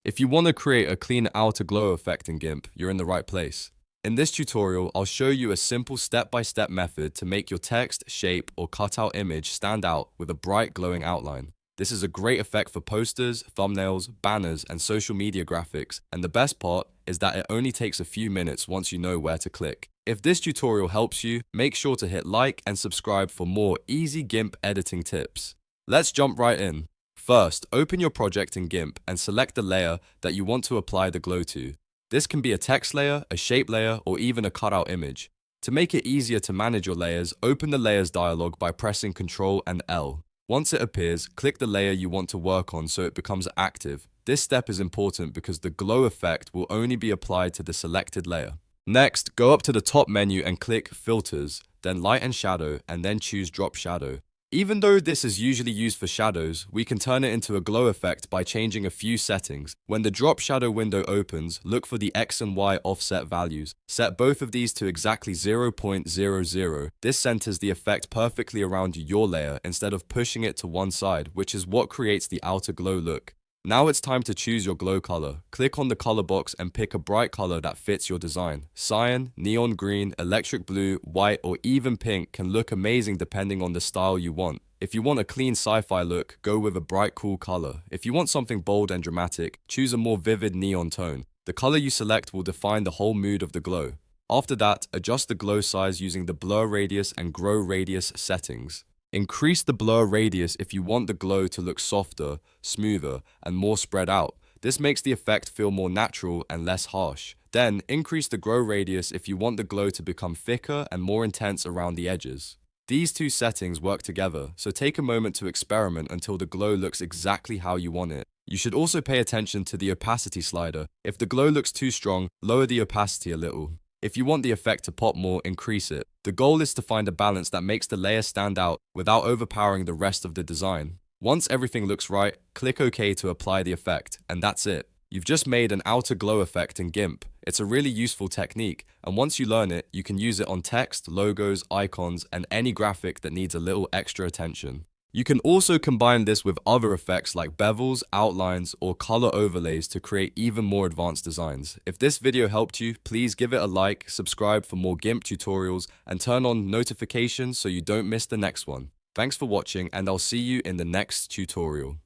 If you want to create a clean outer glow effect in Gimp, you're in the right place. In this tutorial, I'll show you a simple step-by-step method to make your text, shape, or cutout image stand out with a bright glowing outline. This is a great effect for posters, thumbnails, banners, and social media graphics, and the best part is that it only takes a few minutes once you know where to click. If this tutorial helps you, make sure to hit like and subscribe for more easy Gimp editing tips. Let's jump right in. First, open your project in Gimp and select the layer that you want to apply the glow to. This can be a text layer, a shape layer, or even a cutout image. To make it easier to manage your layers, open the Layers dialog by pressing Ctrl and L. Once it appears, click the layer you want to work on so it becomes active. This step is important because the glow effect will only be applied to the selected layer. Next, go up to the top menu and click Filters, then Light and Shadow, and then choose Drop Shadow. Even though this is usually used for shadows, we can turn it into a glow effect by changing a few settings. When the drop shadow window opens, look for the X and Y offset values. Set both of these to exactly 0.00. This centers the effect perfectly around your layer instead of pushing it to one side, which is what creates the outer glow look. Now it's time to choose your glow color. Click on the color box and pick a bright color that fits your design. Cyan, neon green, electric blue, white, or even pink can look amazing depending on the style you want. If you want a clean sci-fi look, go with a bright, cool color. If you want something bold and dramatic, choose a more vivid neon tone. The color you select will define the whole mood of the glow. After that, adjust the glow size using the blur radius and grow radius settings. Increase the blur radius if you want the glow to look softer, smoother, and more spread out. This makes the effect feel more natural and less harsh. Then, increase the grow radius if you want the glow to become thicker and more intense around the edges. These two settings work together, so take a moment to experiment until the glow looks exactly how you want it. You should also pay attention to the opacity slider. If the glow looks too strong, lower the opacity a little. If you want the effect to pop more, increase it. The goal is to find a balance that makes the layer stand out without overpowering the rest of the design. Once everything looks right, click OK to apply the effect, and that's it. You've just made an outer glow effect in Gimp. It's a really useful technique, and once you learn it, you can use it on text, logos, icons, and any graphic that needs a little extra attention. You can also combine this with other effects like bevels, outlines, or color overlays to create even more advanced designs. If this video helped you, please give it a like, subscribe for more Gimp tutorials, and turn on notifications so you don't miss the next one. Thanks for watching, and I'll see you in the next tutorial.